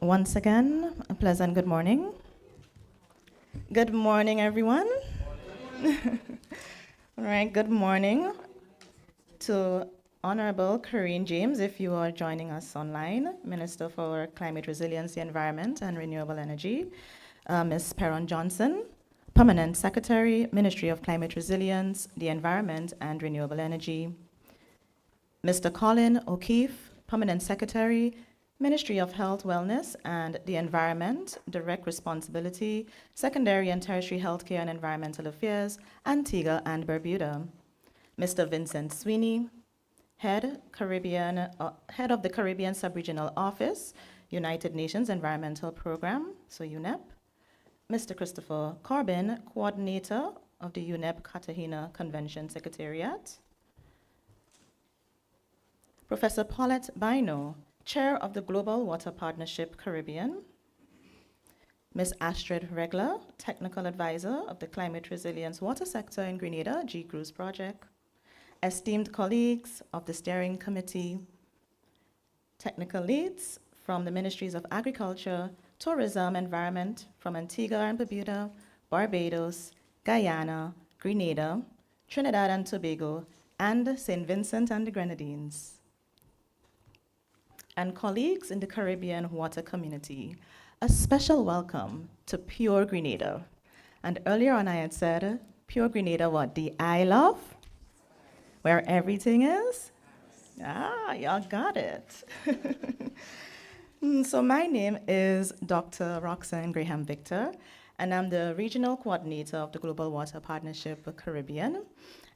Once again, a pleasant good morning. Good morning, everyone. All right, good morning to Honorable Corinne James, if you are joining us online, Minister for Climate Resiliency, Environment, and Renewable Energy, Ms. Perron Johnson, Permanent Secretary, Ministry of Climate Resilience, the Environment, and Renewable Energy, Mr. Colin O'Keefe, Permanent Secretary, Ministry of Health, Wellness, and the Environment, Direct Responsibility, Secondary and Tertiary Healthcare and Environmental Affairs, Antigua and Barbuda. Mr. Vincent Sweeney, Head of the Caribbean Subregional Office, United Nations Environmental Program, so UNEP. Mr. Christopher Corbin, Coordinator of the UNEP Cartagena Convention Secretariat. Professor Paulette Bino, Chair of the Global Water Partnership Caribbean. Ms. Astrid Regler, Technical Advisor of the Climate Resilience Water Sector in Grenada, G-Cruise Project. Esteemed colleagues of the Steering Committee, technical leads from the Ministries of Agriculture, Tourism, Environment from Antigua and Barbuda, Barbados, Guyana, Grenada, Trinidad and Tobago, and St. Vincent and the Grenadines. And colleagues in the Caribbean water community, a special welcome to Pure Grenada. And earlier on I had said, Pure Grenada, what, the Isle of? Where everything is? Ah, y'all got it. So my name is Dr. Roxanne Graham Victor, and I'm the Regional Coordinator of the Global Water Partnership Caribbean.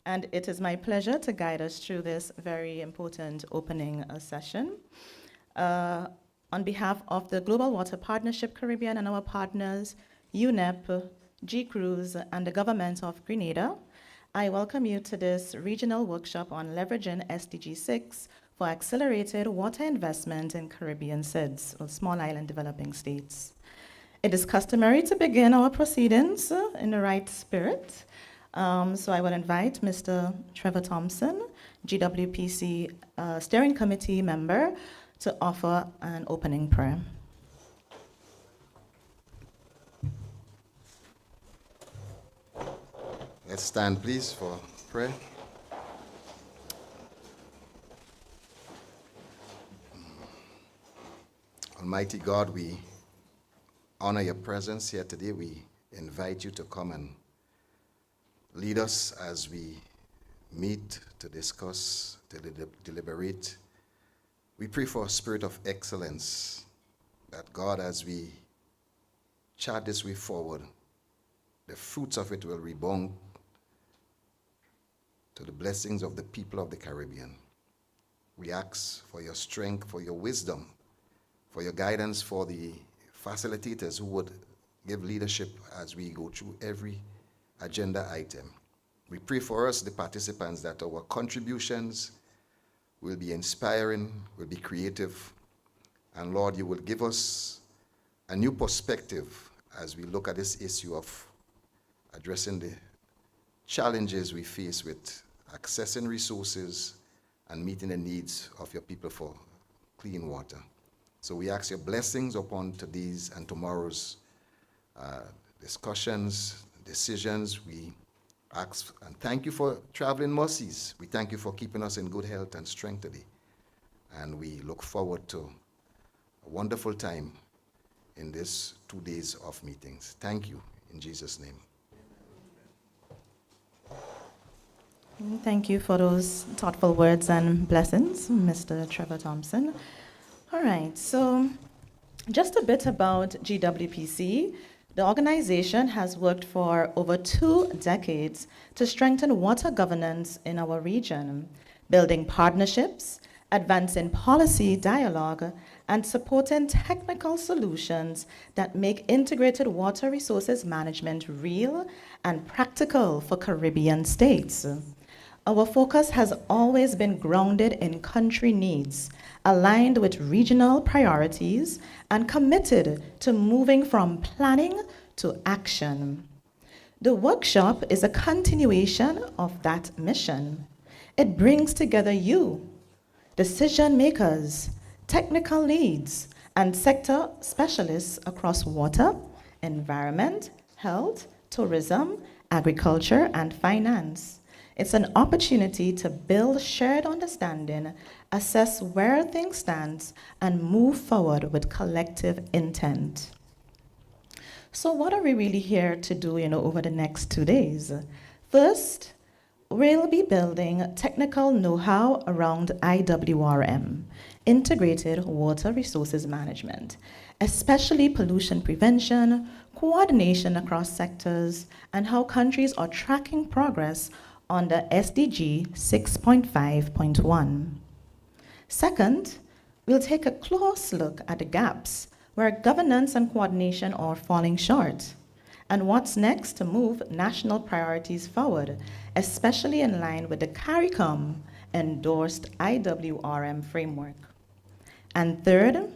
And it is my pleasure to guide us through this very important opening session. On behalf of the Global Water Partnership Caribbean and our partners, UNEP, G-Cruise, and the Government of Grenada, I welcome you to this regional workshop on leveraging SDG 6 for accelerated water investment in Caribbean SIDS, or small island developing states. It is customary to begin our proceedings in the right spirit. So I will invite Mr. Trevor Thompson, GWPC Steering Committee member, to offer an opening prayer. Let's stand, please, for prayer. Almighty God, we honor your presence here today. We invite you to come and lead us as we meet to discuss, to deliberate. We pray for a spirit of excellence, that God, as we chart this way forward, the fruits of it will rebound to the blessings of the people of the Caribbean. We ask for your strength, for your wisdom, for your guidance, for the facilitators who would give leadership as we go through every agenda item. We pray for us, the participants, that our contributions will be inspiring, will be creative, and Lord, you will give us a new perspective as we look at this issue of addressing the challenges we face with accessing resources and meeting the needs of your people for clean water. So we ask your blessings upon today's and tomorrow's discussions, decisions. We ask and thank you for traveling mercies. We thank you for keeping us in good health and strength today. And we look forward to a wonderful time in these 2 days of meetings. Thank you, in Jesus' name. Thank you for those thoughtful words and blessings, Mr. Trevor Thompson. All right, so just a bit about GWPC. The organization has worked for over 2 decades to strengthen water governance in our region, building partnerships, advancing policy dialogue, and supporting technical solutions that make integrated water resources management real and practical for Caribbean states. Our focus has always been grounded in country needs, aligned with regional priorities, and committed to moving from planning to action. The workshop is a continuation of that mission. It brings together you, decision makers, technical leads, and sector specialists across water, environment, health, tourism, agriculture, and finance. It's an opportunity to build shared understanding, assess where things stand, and move forward with collective intent. So what are we really here to do, over the next 2 days? First, we'll be building technical know-how around IWRM, Integrated Water Resources Management, especially pollution prevention, coordination across sectors, and how countries are tracking progress on the SDG 6.5.1. Second, we'll take a close look at the gaps where governance and coordination are falling short, and what's next to move national priorities forward, especially in line with the CARICOM endorsed IWRM framework. And third,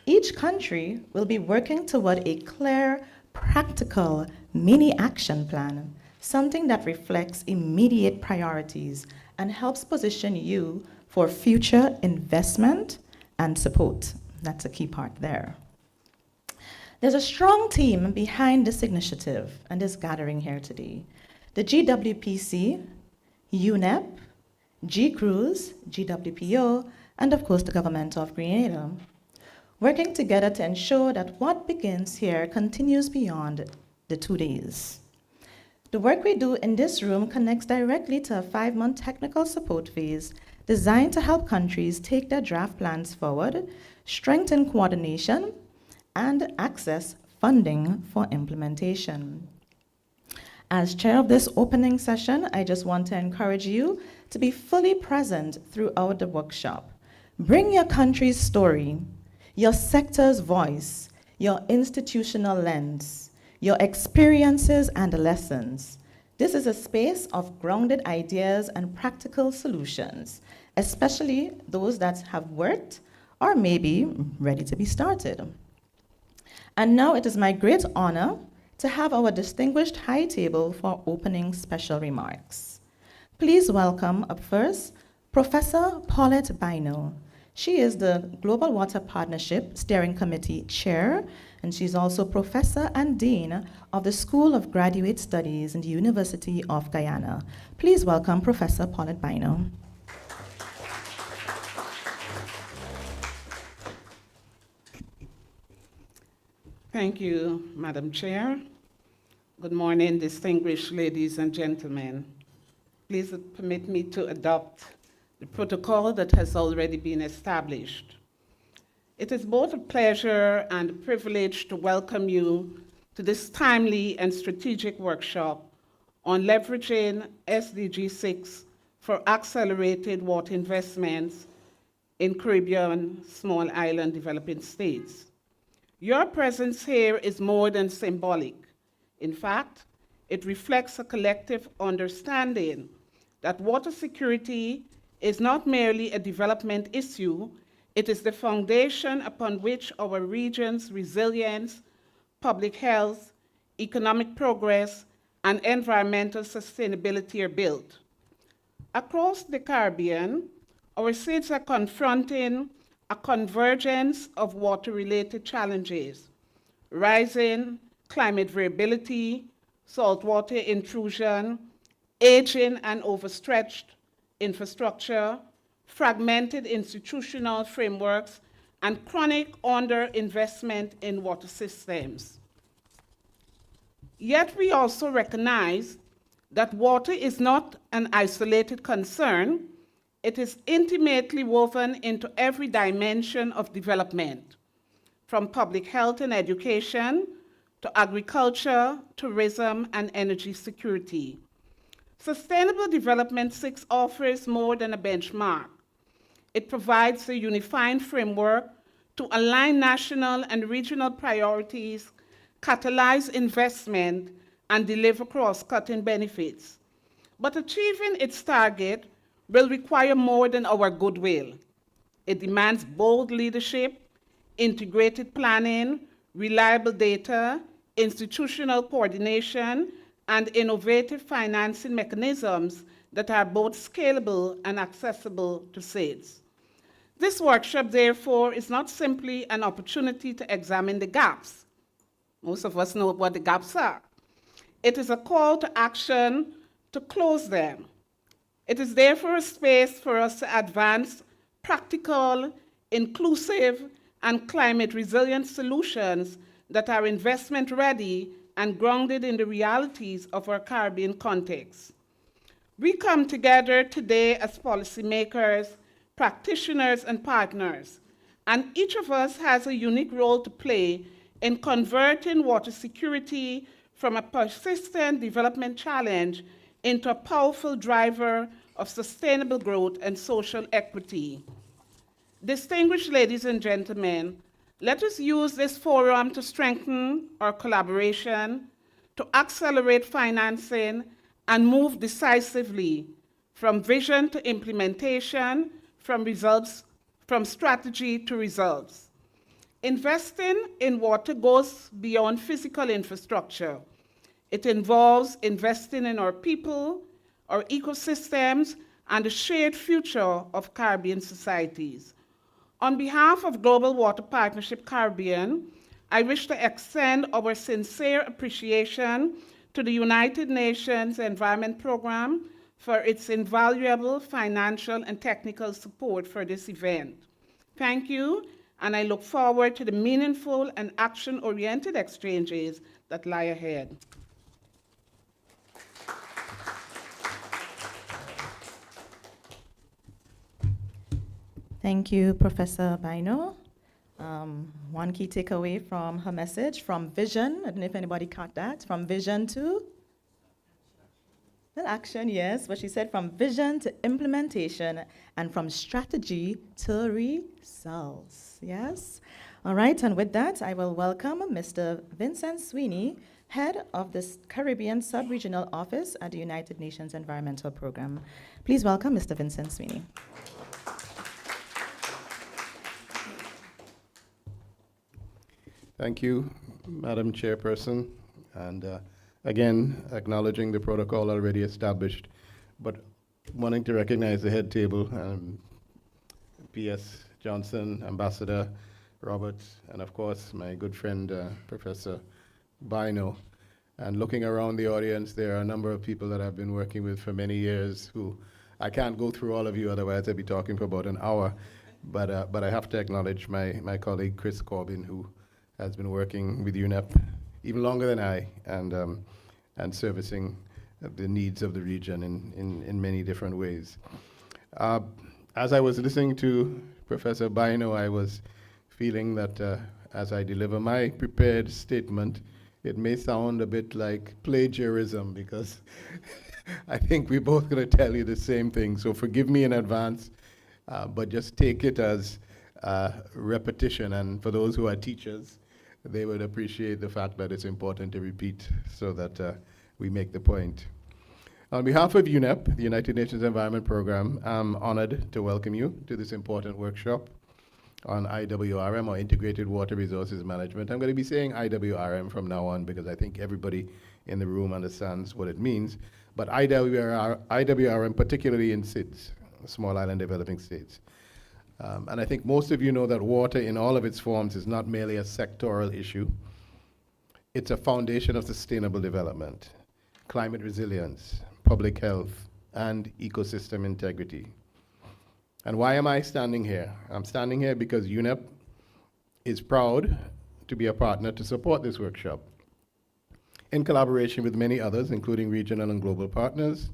each country will be working toward a clear, practical mini action plan, something that reflects immediate priorities and helps position you for future investment and support. That's a key part there. There's a strong team behind this initiative and this gathering here today. The GWPC, UNEP, GCRUISE, GWPO, and of course the government of Grenada, working together to ensure that what begins here continues beyond the 2 days. The work we do in this room connects directly to a 5-month technical support phase designed to help countries take their draft plans forward, strengthen coordination, and access funding for implementation. As chair of this opening session, I just want to encourage you to be fully present throughout the workshop. Bring your country's story, your sector's voice, your institutional lens, your experiences and lessons. This is a space of grounded ideas and practical solutions, especially those that have worked or maybe ready to be started. And now it is my great honor to have our distinguished high table for opening special remarks. Please welcome up first Professor Paulette Bino. She is the Global Water Partnership Steering Committee Chair, and she's also Professor and Dean of the School of Graduate Studies in the University of Guyana. Please welcome Professor Paulette Bino. Thank you, Madam Chair. Good morning, distinguished ladies and gentlemen. Please permit me to adopt the protocol that has already been established. It is both a pleasure and a privilege to welcome you to this timely and strategic workshop on leveraging SDG 6 for accelerated water investments in Caribbean small island developing states. Your presence here is more than symbolic. In fact, it reflects a collective understanding that water security is not merely a development issue, it is the foundation upon which our region's resilience, public health, economic progress, and environmental sustainability are built. Across the Caribbean, our states are confronting a convergence of water-related challenges: rising climate variability, saltwater intrusion, aging and overstretched infrastructure, fragmented institutional frameworks, and chronic underinvestment in water systems. Yet we also recognize that water is not an isolated concern. It is intimately woven into every dimension of development, from public health and education to agriculture, tourism, and energy security. Sustainable Development 6 offers more than a benchmark. It provides a unifying framework to align national and regional priorities, catalyze investment, and deliver cross-cutting benefits. But achieving its target will require more than our goodwill. It demands bold leadership, integrated planning, reliable data, institutional coordination, and innovative financing mechanisms that are both scalable and accessible to SIDS. This workshop, therefore, is not simply an opportunity to examine the gaps. Most of us know what the gaps are. It is a call to action to close them. It is therefore a space for us to advance practical, inclusive, and climate resilient solutions that are investment ready and grounded in the realities of our Caribbean context. We come together today as policymakers, practitioners, and partners, and each of us has a unique role to play in converting water security from a persistent development challenge into a powerful driver of sustainable growth and social equity. Distinguished ladies and gentlemen, let us use this forum to strengthen our collaboration, to accelerate financing, and move decisively from vision to implementation, from strategy to results. Investing in water goes beyond physical infrastructure. It involves investing in our people, our ecosystems, and the shared future of Caribbean societies. On behalf of Global Water Partnership Caribbean, I wish to extend our sincere appreciation to the United Nations Environment Programme for its invaluable financial and technical support for this event. Thank you, and I look forward to the meaningful and action-oriented exchanges that lie ahead. Thank you, Professor Bino. One key takeaway from her message, from vision, I don't know if anybody caught that, from vision to action, yes, but she said from vision to implementation and from strategy to results, yes? All right, and with that, I will welcome Mr. Vincent Sweeney, head of the Caribbean Sub-Regional Office at the United Nations Environmental Programme. Please welcome Mr. Vincent Sweeney. Thank you, Madam Chairperson, and again, acknowledging the protocol already established, but wanting to recognize the head table, P.S. Johnson, Ambassador Roberts, and of course, my good friend, Professor Bino. And looking around the audience, there are a number of people that I've been working with for many years who I can't go through all of you, otherwise I'd be talking for about an hour. But I have to acknowledge my colleague, Chris Corbin, who has been working with UNEP even longer than I, and servicing the needs of the region in many different ways. As I was listening to Professor Bino, I was feeling that as I deliver my prepared statement, it may sound a bit like plagiarism because I think we're both going to tell you the same thing. So forgive me in advance, but just take it as repetition. And for those who are teachers, they would appreciate the fact that it's important to repeat so that we make the point. On behalf of UNEP, the United Nations Environment Programme, I'm honored to welcome you to this important workshop on IWRM, or Integrated Water Resources Management. I'm going to be saying IWRM from now on because I think everybody in the room understands what it means. But IWRM, particularly in SIDS, Small Island Developing States. And I think most of you know that water in all of its forms is not merely a sectoral issue. It's a foundation of sustainable development, climate resilience, public health, and ecosystem integrity. And why am I standing here? I'm standing here because UNEP is proud to be a partner to support this workshop in collaboration with many others, including regional and global partners,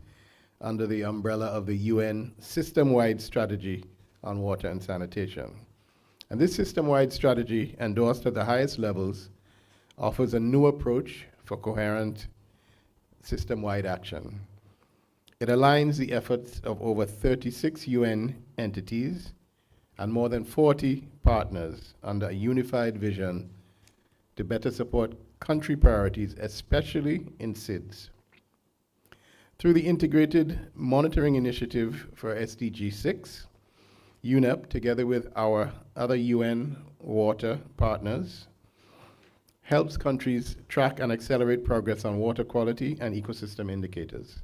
under the umbrella of the UN system-wide strategy on water and sanitation. And this system-wide strategy, endorsed at the highest levels, offers a new approach for coherent system-wide action. It aligns the efforts of over 36 UN entities and more than 40 partners under a unified vision to better support country priorities, especially in SIDS. Through the Integrated Monitoring Initiative for SDG 6, UNEP, together with our other UN water partners, helps countries track and accelerate progress on water quality and ecosystem indicators.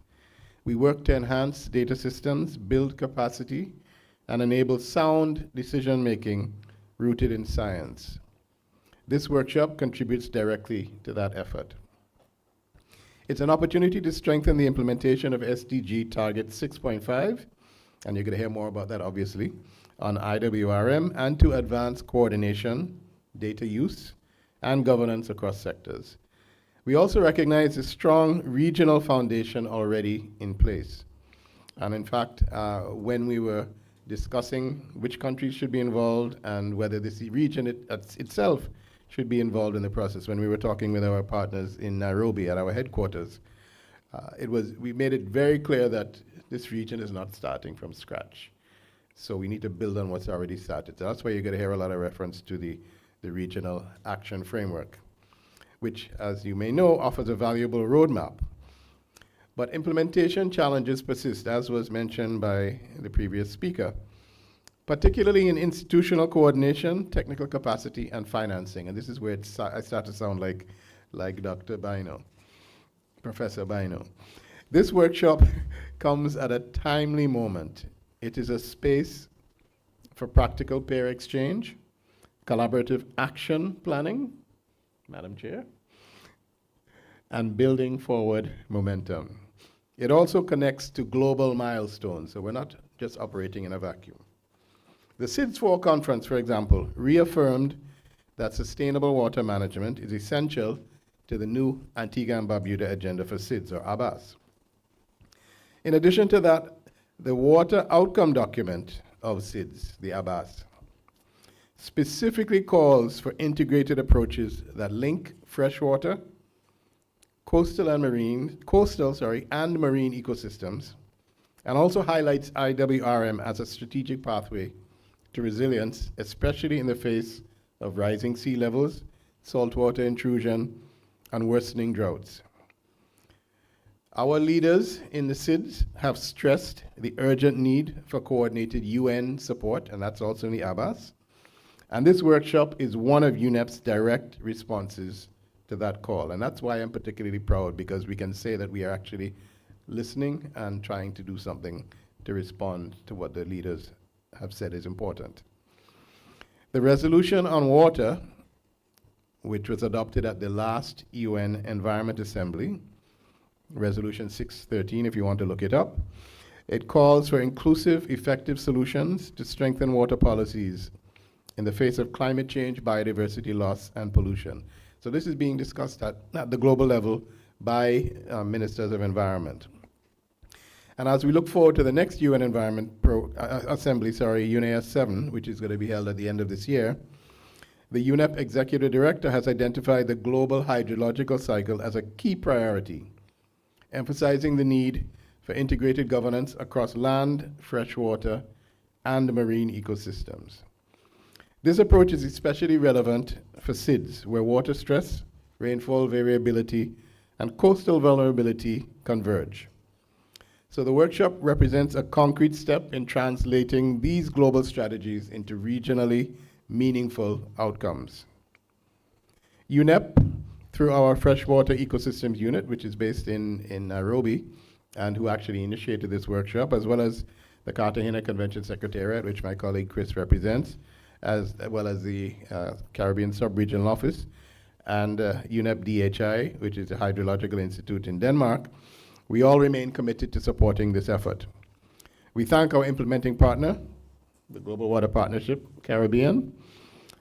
We work to enhance data systems, build capacity, and enable sound decision-making rooted in science. This workshop contributes directly to that effort. It's an opportunity to strengthen the implementation of SDG Target 6.5, and you're going to hear more about that, obviously, on IWRM, and to advance coordination, data use, and governance across sectors. We also recognize a strong regional foundation already in place. And in fact, when we were discussing which countries should be involved and whether this region itself should be involved in the process, when we were talking with our partners in Nairobi at our headquarters, we made it very clear that this region is not starting from scratch. So we need to build on what's already started. So that's why you're going to hear a lot of reference to the regional action framework, which, as you may know, offers a valuable roadmap. But implementation challenges persist, as was mentioned by the previous speaker, particularly in institutional coordination, technical capacity, and financing. And this is where I start to sound like Dr. Bino, Professor Bino. This workshop comes at a timely moment. It is a space for practical peer exchange, collaborative action planning, Madam Chair, and building forward momentum. It also connects to global milestones, so we're not just operating in a vacuum. The SIDS 4 conference, for example, reaffirmed that sustainable water management is essential to the new Antigua and Barbuda agenda for SIDS, or ABAS. In addition to that, the water outcome document of SIDS, the ABAS, specifically calls for integrated approaches that link freshwater, coastal and marine ecosystems, and also highlights IWRM as a strategic pathway to resilience, especially in the face of rising sea levels, saltwater intrusion, and worsening droughts. Our leaders in the SIDS have stressed the urgent need for coordinated UN support, and that's also in the ABAS. And this workshop is one of UNEP's direct responses to that call. And that's why I'm particularly proud, because we can say that we are actually listening and trying to do something to respond to what the leaders have said is important. The resolution on water, which was adopted at the last UN Environment Assembly, Resolution 613, if you want to look it up, it calls for inclusive, effective solutions to strengthen water policies in the face of climate change, biodiversity loss, and pollution. So this is being discussed at the global level by ministers of environment. And as we look forward to the next UN Environment Assembly, UNAS 7, which is going to be held at the end of this year, the UNEP Executive Director has identified the global hydrological cycle as a key priority, emphasizing the need for integrated governance across land, freshwater, and marine ecosystems. This approach is especially relevant for SIDS, where water stress, rainfall variability, and coastal vulnerability converge. So the workshop represents a concrete step in translating these global strategies into regionally meaningful outcomes. UNEP, through our Freshwater Ecosystems Unit, which is based in Nairobi, and who actually initiated this workshop, as well as the Cartagena Convention Secretariat, which my colleague Chris represents, as well as the Caribbean Sub-Regional Office, and UNEP DHI, which is the Hydrological Institute in Denmark, we all remain committed to supporting this effort. We thank our implementing partner, the Global Water Partnership Caribbean,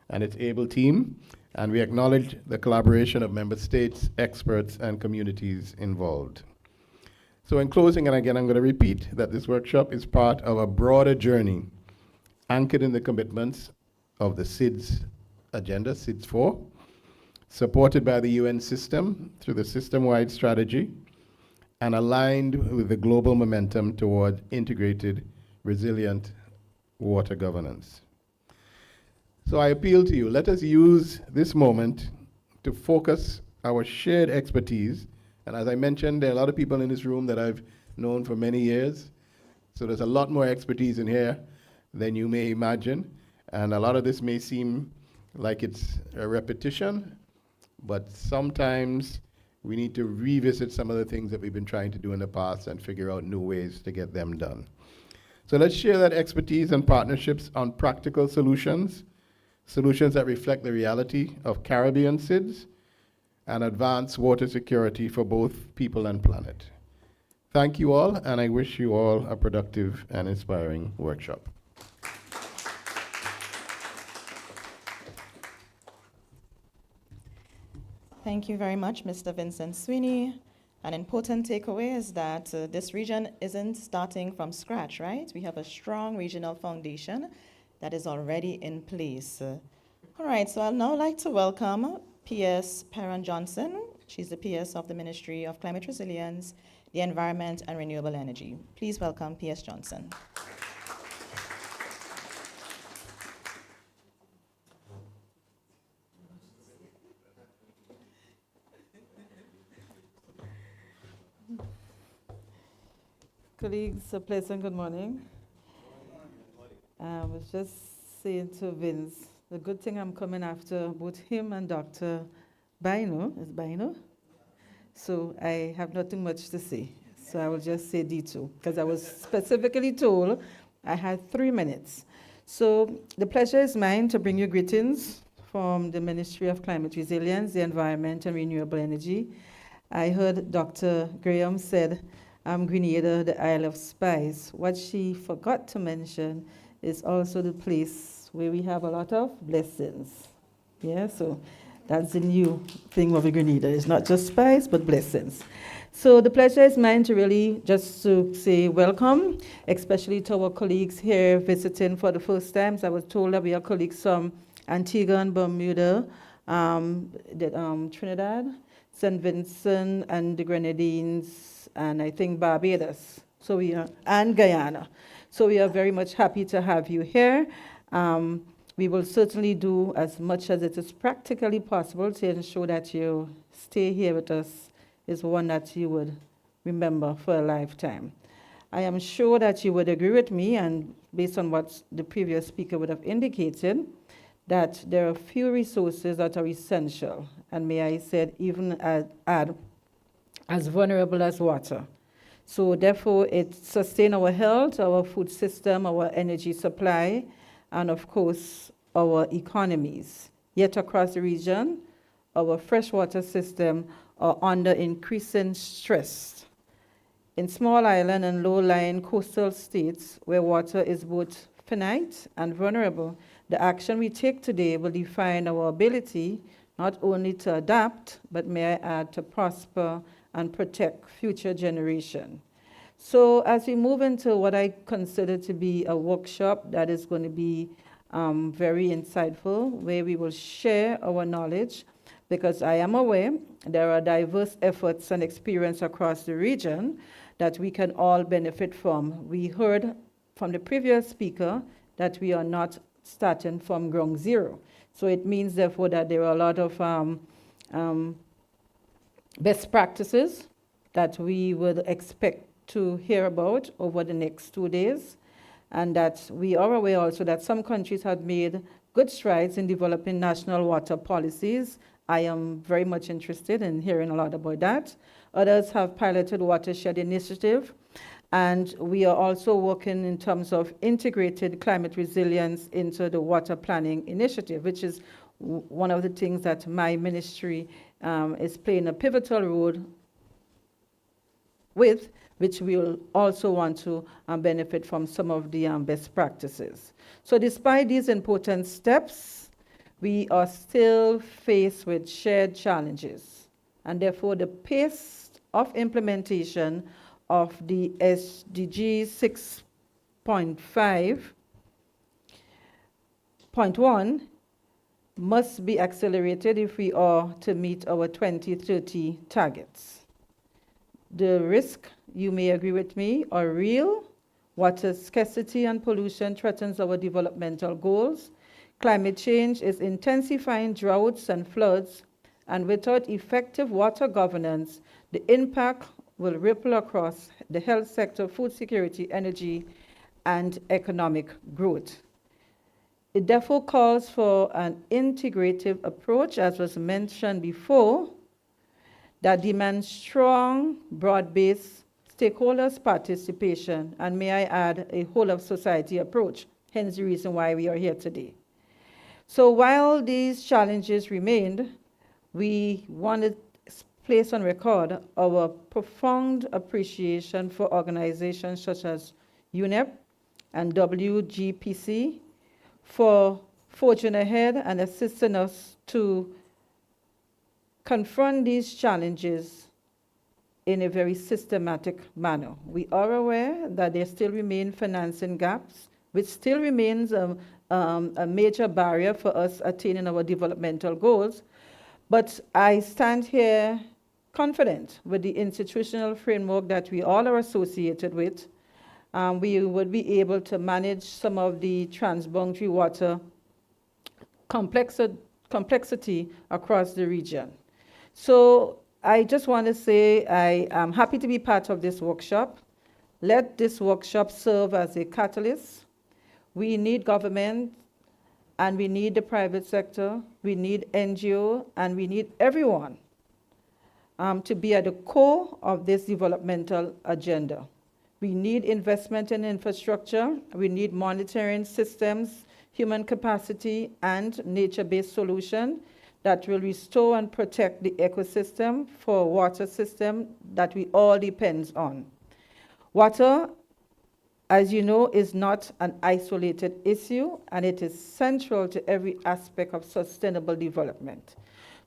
and its able team, and we acknowledge the collaboration of member states, experts, and communities involved. So in closing, and again, I'm going to repeat that this workshop is part of a broader journey anchored in the commitments of the SIDS agenda, SIDS 4, supported by the UN system through the system-wide strategy, and aligned with the global momentum toward integrated, resilient water governance. So I appeal to you, let us use this moment to focus our shared expertise. And as I mentioned, there are a lot of people in this room that I've known for many years. So there's a lot more expertise in here than you may imagine. And a lot of this may seem like it's a repetition, but sometimes we need to revisit some of the things that we've been trying to do in the past and figure out new ways to get them done. So let's share that expertise and partnerships on practical solutions, solutions that reflect the reality of Caribbean SIDS and advance water security for both people and planet. Thank you all, and I wish you all a productive and inspiring workshop. Thank you very much, Mr. Vincent Sweeney. An important takeaway is that this region isn't starting from scratch, right? We have a strong regional foundation that is already in place. All right, so I'd now like to welcome PS Perrin Johnson. She's the PS of the Ministry of Climate Resilience, the Environment, and Renewable Energy. Please welcome PS Johnson. Colleagues, a pleasant good morning. I was just saying to Vince, the good thing I'm coming after both him and Dr. Bino, is Bino? So I have nothing much to say. So I will just say D2, because I was specifically told I had 3 minutes. So the pleasure is mine to bring you greetings from the Ministry of Climate Resilience, the Environment, and Renewable Energy. I heard Dr. Graham said, Grenada, the Isle of Spice. What she forgot to mention is also the place where we have a lot of blessings. Yeah, so that's the new thing of Grenada. It's not just spice, but blessings. So the pleasure is mine to really just to say welcome, especially to our colleagues here visiting for the first time. So I was told that we are colleagues from Antigua and Bermuda, Trinidad, St. Vincent and the Grenadines, and I think Barbados, so and Guyana. So we are very much happy to have you here. We will certainly do as much as it is practically possible to ensure that you stay here with us. Is one that you would remember for a lifetime. I am sure that you would agree with me, and based on what the previous speaker would have indicated, that there are few resources that are essential, and may I say even add as vulnerable as water. So therefore, it sustains our health, our food system, our energy supply, and of course, our economies. Yet across the region, our freshwater system are under increasing stress. In small island and low-lying coastal states where water is both finite and vulnerable, the action we take today will define our ability not only to adapt, but may I add, to prosper and protect future generations. So as we move into what I consider to be a workshop that is going to be very insightful, where we will share our knowledge, because I am aware there are diverse efforts and experience across the region that we can all benefit from. We heard from the previous speaker that we are not starting from ground zero. So it means, therefore, that there are a lot of best practices that we would expect to hear about over the next 2 days, and that we are aware also that some countries have made good strides in developing national water policies. I am very much interested in hearing a lot about that. Others have piloted watershed initiative, and we are also working in terms of integrated climate resilience into the water planning initiative, which is one of the things that my ministry is playing a pivotal role with, which we will also want to benefit from some of the best practices. So despite these important steps, we are still faced with shared challenges, and therefore the pace of implementation of the SDG 6.5.1 must be accelerated if we are to meet our 2030 targets. The risk, you may agree with me, are real. Water scarcity and pollution threatens our developmental goals. Climate change is intensifying droughts and floods, and without effective water governance, the impact will ripple across the health sector, food security, energy, and economic growth. It therefore calls for an integrative approach, as was mentioned before, that demands strong, broad-based stakeholders' participation, and may I add, a whole-of-society approach, hence the reason why we are here today. So while these challenges remained, we want to place on record our profound appreciation for organizations such as UNEP and WGPC for forging ahead and assisting us to confront these challenges in a very systematic manner. We are aware that there still remain financing gaps, which still remains a major barrier for us attaining our developmental goals. But I stand here confident with the institutional framework that we all are associated with. We would be able to manage some of the transboundary water complexity across the region. So I just want to say I am happy to be part of this workshop. Let this workshop serve as a catalyst. We need government, and we need the private sector, we need NGO, and we need everyone to be at the core of this developmental agenda. We need investment in infrastructure, we need monitoring systems, human capacity, and nature-based solution that will restore and protect the ecosystem for a water system that we all depend on. Water, as you know, is not an isolated issue, and it is central to every aspect of sustainable development.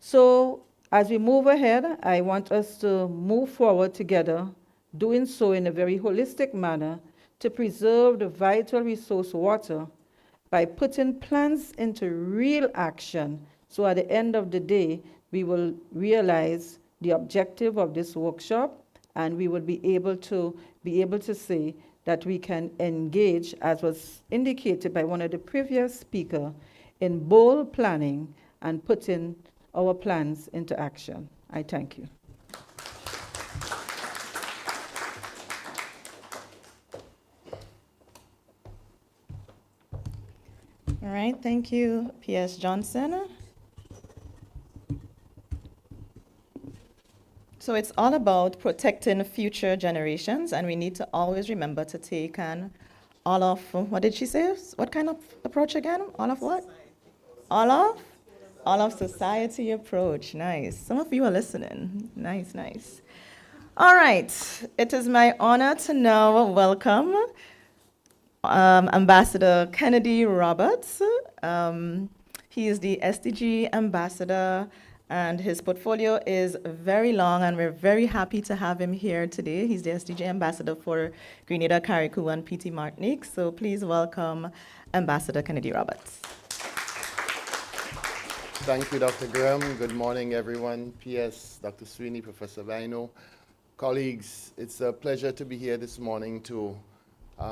So as we move ahead, I want us to move forward together, doing so in a very holistic manner to preserve the vital resource water by putting plans into real action. So at the end of the day, we will realize the objective of this workshop, and we will be able to say that we can engage, as was indicated by one of the previous speakers, in bold planning and putting our plans into action. I thank you. All right, thank you, P.S. Johnson. So it's all about protecting future generations, and we need to always remember to take an all of, what did she say? What kind of approach again? All of what? All of society approach. Nice. Some of you are listening. Nice, nice. All right. It is my honor to now welcome Ambassador Kennedy Roberts. He is the SDG ambassador, and his portfolio is very long, and we're very happy to have him here today. He's the SDG ambassador for Grenada, Carriacou, and PT Martinique. So please welcome Ambassador Kennedy Roberts. Thank you, Dr. Graham. Good morning, everyone. P.S., Dr. Sweeney, Professor Vino, colleagues. It's a pleasure to be here this morning to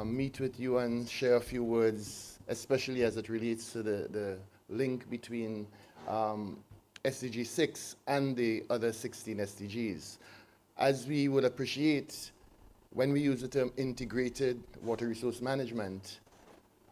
meet with you and share a few words, especially as it relates to the link between SDG 6 and the other 16 SDGs. As we would appreciate, when we use the term integrated water resource management,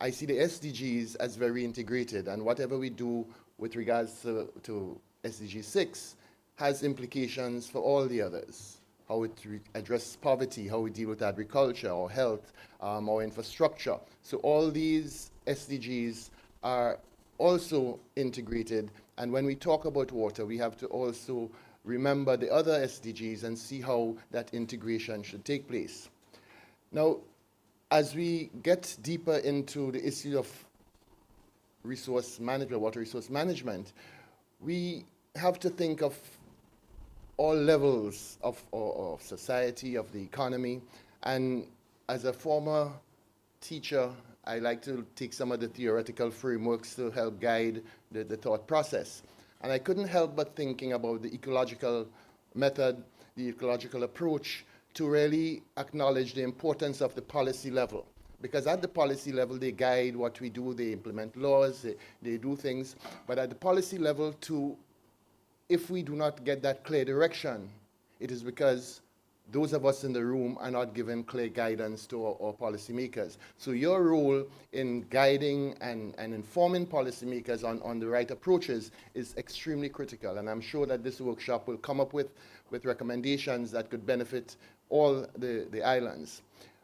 I see the SDGs as very integrated, and whatever we do with regards to SDG 6 has implications for all the others. How it addresses poverty, how we deal with agriculture or health or infrastructure. So all these SDGs are also integrated, and when we talk about water, we have to also remember the other SDGs and see how that integration should take place. Now, as we get deeper into the issue of resource management, water resource management, we have to think of all levels of society, of the economy. And as a former teacher, I like to take some of the theoretical frameworks to help guide the thought process. And I couldn't help but thinking about the ecological method, the ecological approach, to really acknowledge the importance of the policy level. Because at the policy level, they guide what we do, they implement laws, they do things. But at the policy level, too, if we do not get that clear direction, it is because those of us in the room are not given clear guidance to our policymakers. So your role in guiding and informing policymakers on the right approaches is extremely critical. And I'm sure that this workshop will come up with recommendations that could benefit all the islands.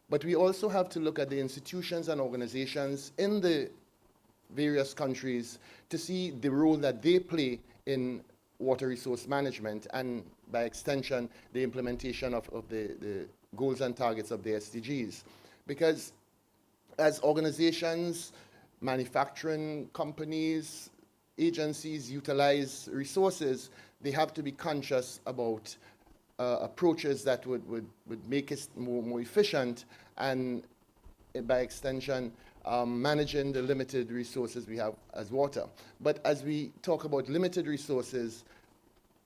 But we also have to look at the institutions and organizations in the various countries to see the role that they play in water resource management and, by extension, the implementation of the goals and targets of the SDGs. Because as organizations, manufacturing companies, agencies utilize resources, they have to be conscious about approaches that would make it more efficient and, by extension, managing the limited resources we have as water. But as we talk about limited resources,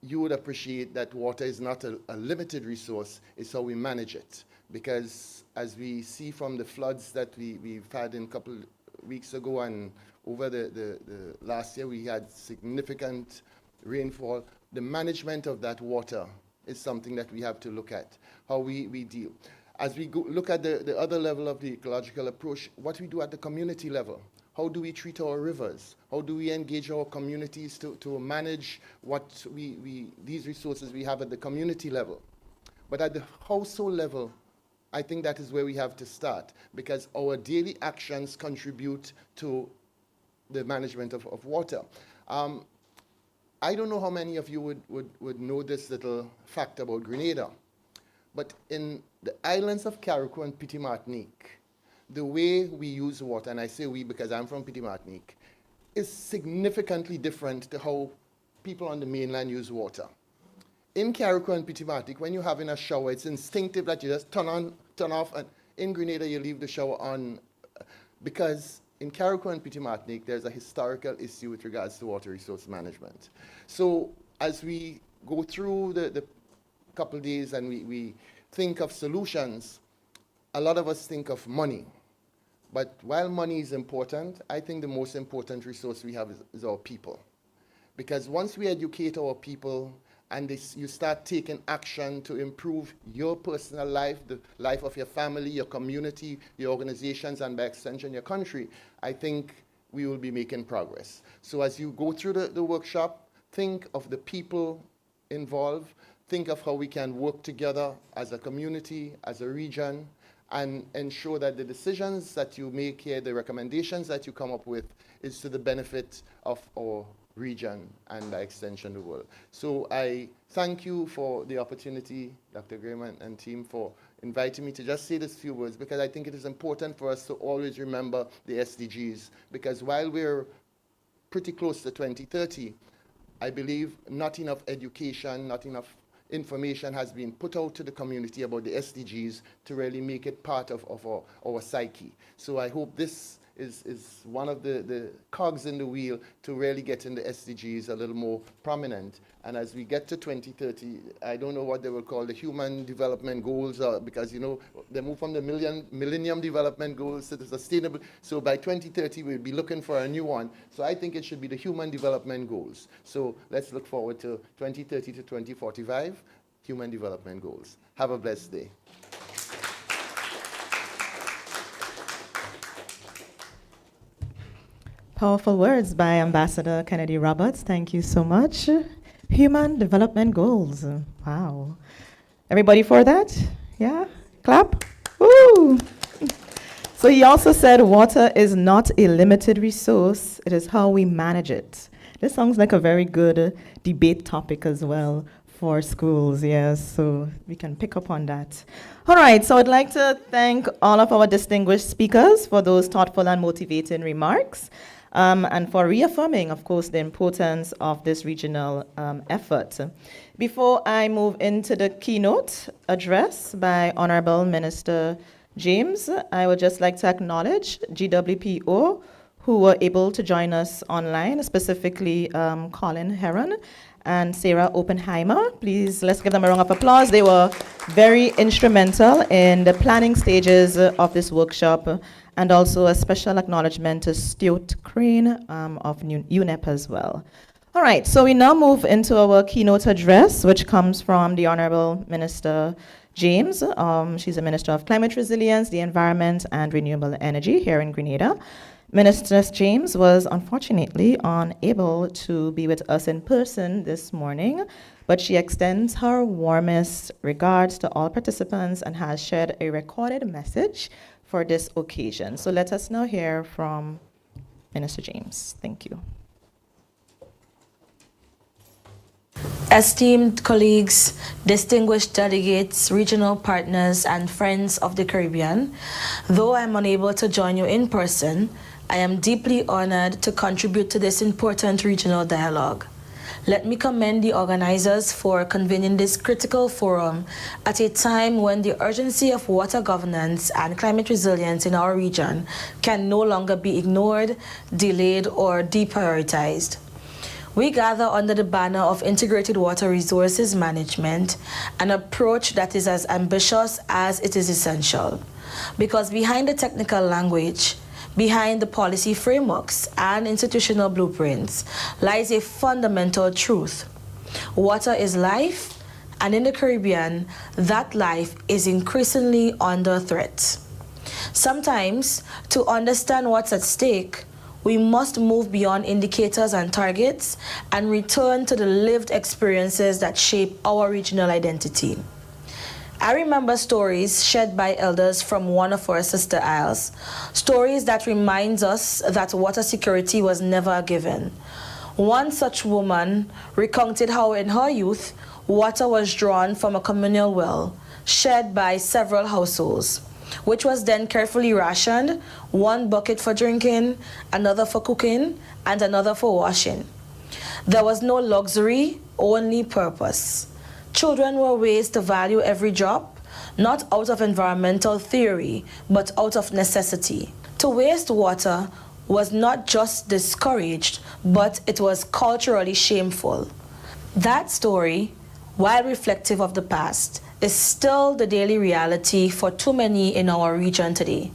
you would appreciate that water is not a limited resource, it's how we manage it. Because as we see from the floods that we've had in a couple weeks ago and over the last year, we had significant rainfall. The management of that water is something that we have to look at, how we deal. As we look at the other level of the ecological approach, what we do at the community level. How do we treat our rivers? How do we engage our communities to manage what these resources we have at the community level? But at the household level, I think that is where we have to start, because our daily actions contribute to the management of water. I don't know how many of you would know this little fact about Grenada, but in the islands of Carriacou and Petit Martinique, the way we use water, and I say we because I'm from Petit Martinique, is significantly different to how people on the mainland use water. In Carriacou and Petit Martinique, when you're having a shower, it's instinctive that you just turn on, turn off, and in Grenada you leave the shower on, because in Carriacou and Petit Martinique, there's a historical issue with regards to water resource management. So as we go through the couple of days and we think of solutions, a lot of us think of money. But while money is important, I think the most important resource we have is our people. Because once we educate our people and you start taking action to improve your personal life, the life of your family, your community, your organizations, and by extension, your country, I think we will be making progress. So as you go through the workshop, think of the people involved, think of how we can work together as a community, as a region, and ensure that the decisions that you make here, the recommendations that you come up with, is to the benefit of our region and by extension the world. So I thank you for the opportunity, Dr. Graham and team, for inviting me to just say these few words, because I think it is important for us to always remember the SDGs, because while we're pretty close to 2030, I believe not enough education, not enough information has been put out to the community about the SDGs to really make it part of our psyche. So I hope this is one of the cogs in the wheel to really getting the SDGs a little more prominent. And as we get to 2030, I don't know what they will call the Human Development Goals, because, you know, they move from the Millennium Development Goals to the Sustainable. So by 2030, we'll be looking for a new one. So I think it should be the Human Development Goals. So let's look forward to 2030 to 2045, Human Development Goals. Have a blessed day. Powerful words by Ambassador Kennedy Roberts. Thank you so much. Human Development Goals. Wow. Everybody for that? Yeah? Clap? Woo! So he also said water is not a limited resource, it is how we manage it. This sounds like a very good debate topic as well for schools, yes, so we can pick up on that. All right, so I'd like to thank all of our distinguished speakers for those thoughtful and motivating remarks. And for reaffirming, of course, the importance of this regional effort. Before I move into the keynote address by Honorable Minister James, I would just like to acknowledge GWPO, who were able to join us online, specifically Colin Heron and Sarah Oppenheimer. Please, let's give them a round of applause. They were very instrumental in the planning stages of this workshop, and also a special acknowledgement to Stuart Crane of UNEP as well. All right, so we now move into our keynote address, which comes from the Honorable Minister James. She's a Minister of Climate Resilience, the Environment, and Renewable Energy here in Grenada. Minister James was unfortunately unable to be with us in person this morning, but she extends her warmest regards to all participants and has shared a recorded message for this occasion. So let us now hear from Minister James. Thank you. Esteemed colleagues, distinguished delegates, regional partners, and friends of the Caribbean, though I'm unable to join you in person, I am deeply honored to contribute to this important regional dialogue. Let me commend the organizers for convening this critical forum at a time when the urgency of water governance and climate resilience in our region can no longer be ignored, delayed, or deprioritized. We gather under the banner of Integrated Water Resources Management, an approach that is as ambitious as it is essential. Because behind the technical language, behind the policy frameworks and institutional blueprints, lies a fundamental truth. Water is life, and in the Caribbean, that life is increasingly under threat. Sometimes, to understand what's at stake, we must move beyond indicators and targets and return to the lived experiences that shape our regional identity. I remember stories shared by elders from one of our sister isles, stories that remind us that water security was never a given. One such woman recounted how in her youth, water was drawn from a communal well shared by several households, which was then carefully rationed, one bucket for drinking, another for cooking, and another for washing. There was no luxury, only purpose. Children were raised to value every drop, not out of environmental theory, but out of necessity. To waste water was not just discouraged, but it was culturally shameful. That story, while reflective of the past, is still the daily reality for too many in our region today.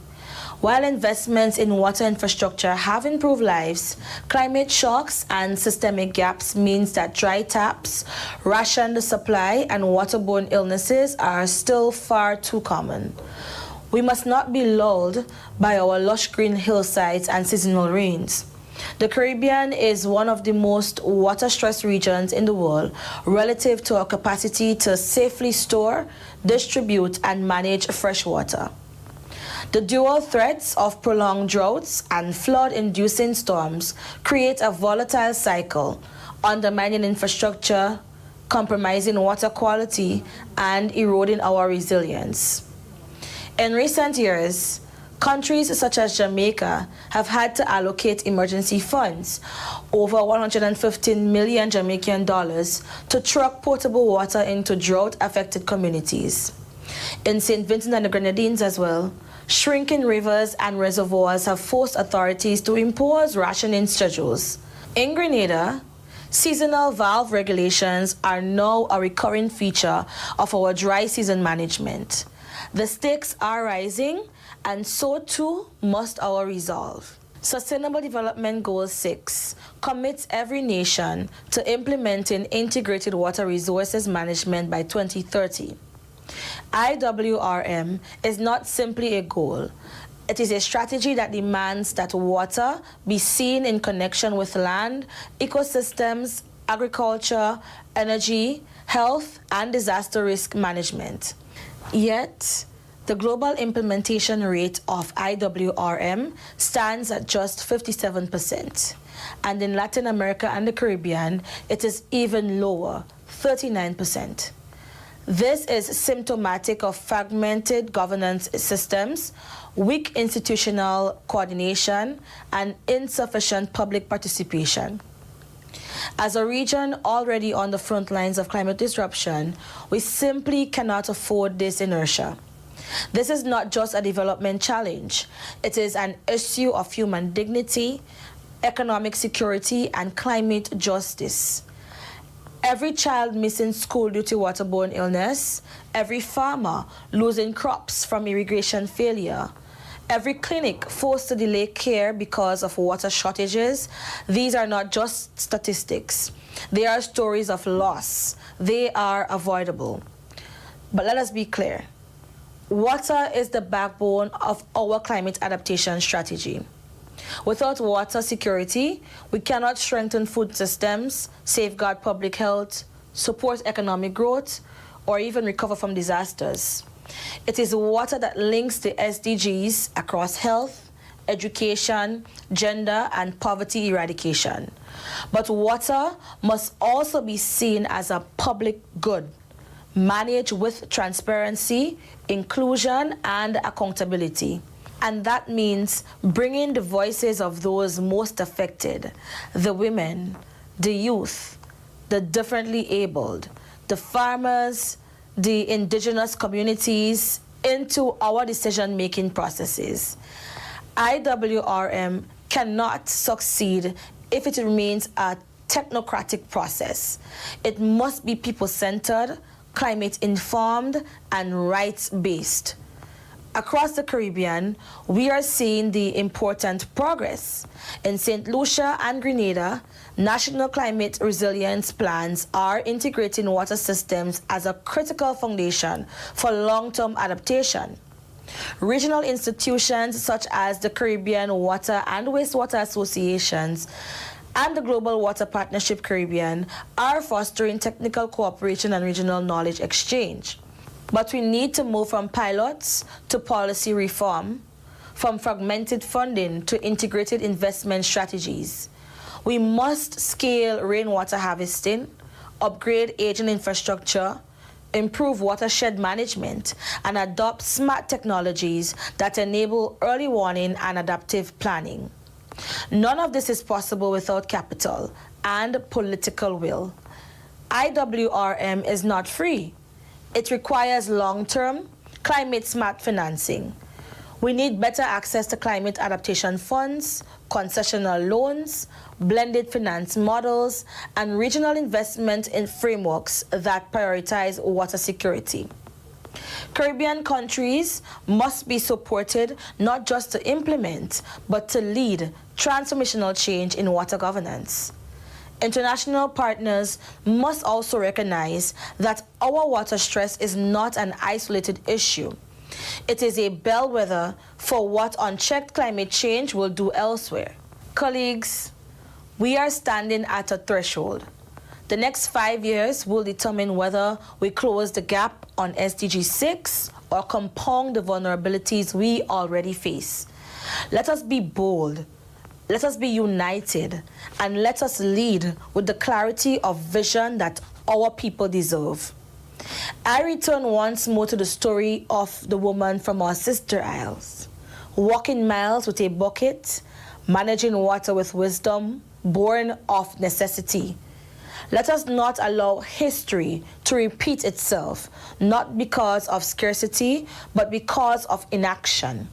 While investments in water infrastructure have improved lives, climate shocks and systemic gaps means that dry taps, rationed supply, and waterborne illnesses are still far too common. We must not be lulled by our lush green hillsides and seasonal rains. The Caribbean is one of the most water-stressed regions in the world relative to our capacity to safely store, distribute, and manage fresh water. The dual threats of prolonged droughts and flood-inducing storms create a volatile cycle, undermining infrastructure, compromising water quality, and eroding our resilience. In recent years, countries such as Jamaica have had to allocate emergency funds, over $115 million Jamaican dollars, to truck potable water into drought-affected communities. In St. Vincent and the Grenadines as well, shrinking rivers and reservoirs have forced authorities to impose rationing schedules. In Grenada, seasonal valve regulations are now a recurring feature of our dry season management. The stakes are rising, and so too must our resolve. Sustainable Development Goal 6 commits every nation to implementing integrated water resources management by 2030. IWRM is not simply a goal. It is a strategy that demands that water be seen in connection with land, ecosystems, agriculture, energy, health, and disaster risk management. Yet, the global implementation rate of IWRM stands at just 57%. And in Latin America and the Caribbean, it is even lower, 39%. This is symptomatic of fragmented governance systems, weak institutional coordination, and insufficient public participation. As a region already on the front lines of climate disruption, we simply cannot afford this inertia. This is not just a development challenge. It is an issue of human dignity, economic security, and climate justice. Every child missing school due to waterborne illness, every farmer losing crops from irrigation failure, Every clinic forced to delay care because of water shortages. These are not just statistics. They are stories of loss. They are avoidable. But let us be clear. Water is the backbone of our climate adaptation strategy. Without water security, we cannot strengthen food systems, safeguard public health, support economic growth, or even recover from disasters. It is water that links the SDGs across health, education, gender, and poverty eradication. But water must also be seen as a public good, managed with transparency, inclusion, and accountability. And that means bringing the voices of those most affected, the women, the youth, the differently abled, the farmers, the indigenous communities into our decision-making processes. IWRM cannot succeed if it remains a technocratic process. It must be people-centered, climate-informed, and rights-based. Across the Caribbean, we are seeing the important progress. In St. Lucia and Grenada, national climate resilience plans are integrating water systems as a critical foundation for long-term adaptation. Regional institutions such as the Caribbean Water and Wastewater Associations and the Global Water Partnership Caribbean are fostering technical cooperation and regional knowledge exchange. But we need to move from pilots to policy reform, from fragmented funding to integrated investment strategies. We must scale rainwater harvesting, upgrade aging infrastructure, improve watershed management, and adopt smart technologies that enable early warning and adaptive planning. None of this is possible without capital and political will. IWRM is not free. It requires long-term, climate-smart financing. We need better access to climate adaptation funds, concessional loans, blended finance models, and regional investment in frameworks that prioritize water security. Caribbean countries must be supported not just to implement, but to lead transformational change in water governance. International partners must also recognize that our water stress is not an isolated issue. It is a bellwether for what unchecked climate change will do elsewhere. Colleagues, we are standing at a threshold. The next 5 years will determine whether we close the gap on SDG 6 or compound the vulnerabilities we already face. Let us be bold. Let us be united, and let us lead with the clarity of vision that our people deserve. I return once more to the story of the woman from our sister isles, walking miles with a bucket, managing water with wisdom, born of necessity. Let us not allow history to repeat itself, not because of scarcity, but because of inaction.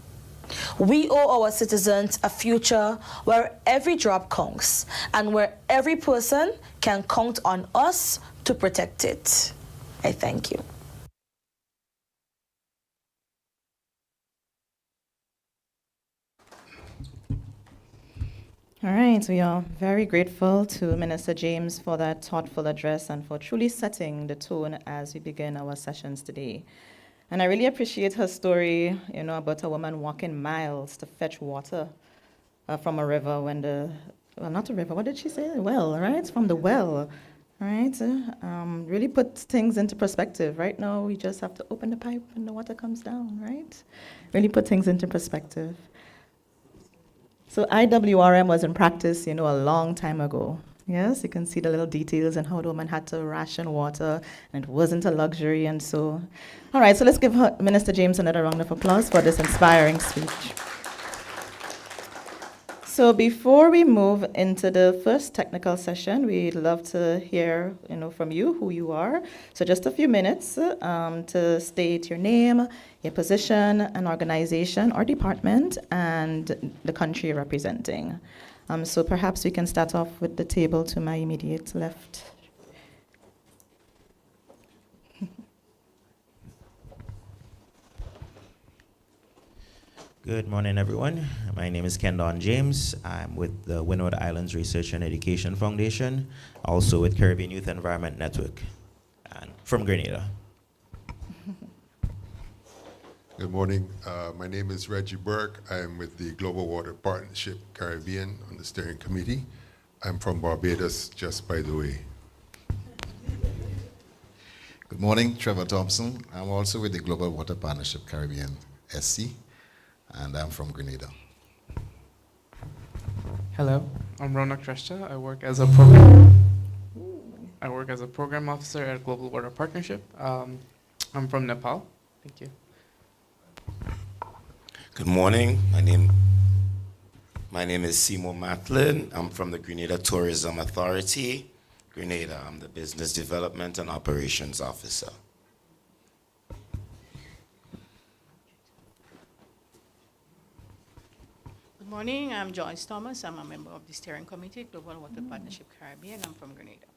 We owe our citizens a future where every drop counts and where every person can count on us to protect it. I thank you. All right, we are very grateful to Minister James for that thoughtful address and for truly setting the tone as we begin our sessions today. And I really appreciate her story, about a woman walking miles to fetch water from a river when not a river, what did she say? A well, right? From the well, right? Really put things into perspective. Right now, we just have to open the pipe and the water comes down, right? Really put things into perspective. So IWRM was in practice, a long time ago. Yes, you can see the little details and how the woman had to ration water, and it wasn't a luxury, and so. All right, so let's give Minister James another round of applause for this inspiring speech. So before we move into the first technical session, we'd love to hear, from you who you are. So just a few minutes to state your name, your position, an organization or department, and the country you're representing. So perhaps we can start off with the table to my immediate left. Good morning, everyone. My name is Kendon James. I'm with the Windward Islands Research and Education Foundation, also with Caribbean Youth Environment Network, and from Grenada. Good morning. My name is Reggie Burke. I'm with the Global Water Partnership Caribbean on the steering committee. I'm from Barbados, just by the way. Good morning, Trevor Thompson. I'm also with the Global Water Partnership Caribbean, SC, and I'm from Grenada. Hello, I'm Ronak Treshta. I work as a program officer at Global Water Partnership. I'm from Nepal. Thank you. Good morning. My name is Simo Matlin. I'm from the Grenada Tourism Authority, Grenada. I'm the Business Development and Operations Officer. Good morning, I'm Joyce Thomas. I'm a member of the steering committee, Global Water Partnership Caribbean. I'm from Grenada.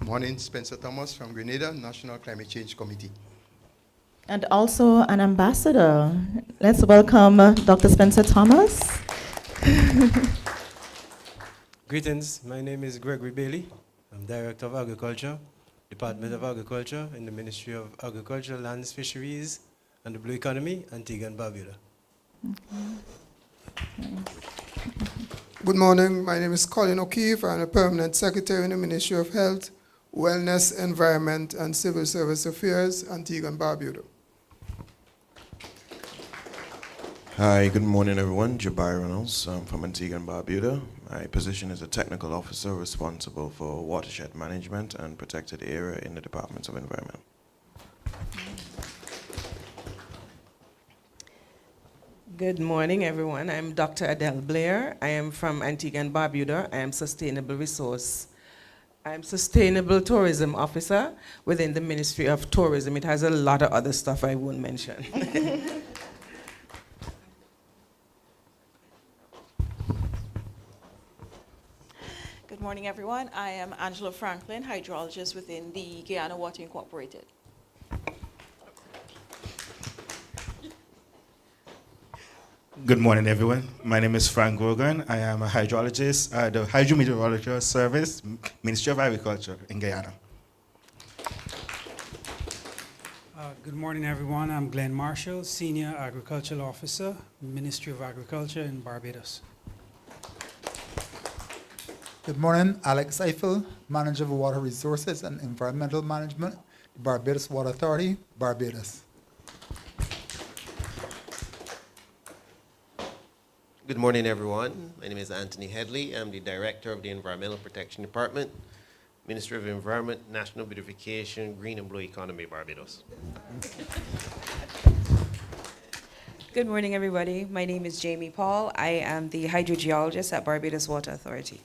Morning, Spencer Thomas from Grenada, National Climate Change Committee. And also an ambassador. Let's welcome Dr. Spencer Thomas. Greetings, my name is Gregory Bailey. I'm Director of Agriculture, Department of Agriculture in the Ministry of Agriculture, Lands, Fisheries, and the Blue Economy, Antigua and Barbuda. Good morning, my name is Colin O'Keefe. I'm a Permanent Secretary in the Ministry of Health, Wellness, Environment, and Civil Service Affairs, Antigua and Barbuda. Hi, good morning, everyone. Jabari Reynolds. I'm from Antigua and Barbuda. My position is a technical officer responsible for watershed management and protected area in the Department of Environment. Good morning, everyone. I'm Dr. Adele Blair. I am from Antigua and Barbuda. I am Sustainable Tourism Officer within the Ministry of Tourism. It has a lot of other stuff I won't mention. Good morning, everyone. I am Angela Franklin, hydrologist within the Guyana Water Incorporated. Good morning, everyone. My name is Frank Grogan. I am a hydrologist at the Hydrometeorological Service, Ministry of Agriculture in Guyana. Good morning, everyone. I'm Glenn Marshall, Senior Agricultural Officer, Ministry of Agriculture in Barbados. Good morning, Alex Eiffel, Manager of Water Resources and Environmental Management, Barbados Water Authority, Barbados. Good morning, everyone. My name is Anthony Headley. I'm the Director of the Environmental Protection Department, Ministry of Environment, National Beautification, Green and Blue Economy, Barbados. Good morning, everybody. My name is Jamie Paul. I am the hydrogeologist at Barbados Water Authority.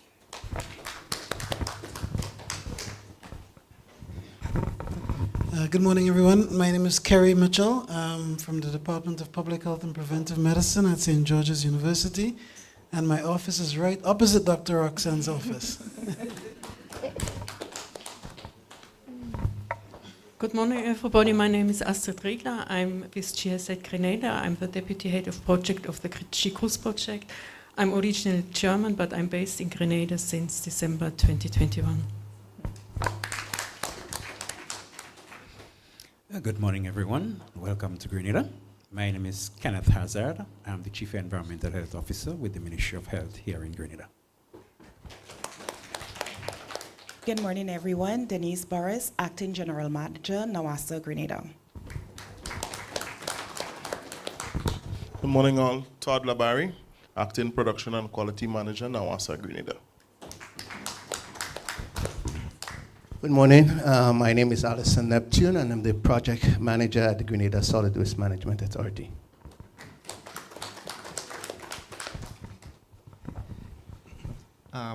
Good morning, everyone. My name is Kerry Mitchell. I'm from the Department of Public Health and Preventive Medicine at St. George's University, and my office is right opposite Dr. Roxanne's office. Good morning, everybody. My name is Astrid Riegler. I'm with GSA Grenada. I'm the Deputy Head of Project of the Chicus project. I'm originally German, but I'm based in Grenada since December 2021. Good morning, everyone. Welcome to Grenada. My name is Kenneth Hazard. I'm the Chief Environmental Health Officer with the Ministry of Health here in Grenada. Good morning, everyone. Denise Boris, Acting General Manager, NAWASA, Grenada. Good morning, all. Todd Labari, Acting Production and Quality Manager, NAWASA, Grenada. Good morning. My name is Alison Neptune, and I'm the Project Manager at the Grenada Solid Waste Management Authority.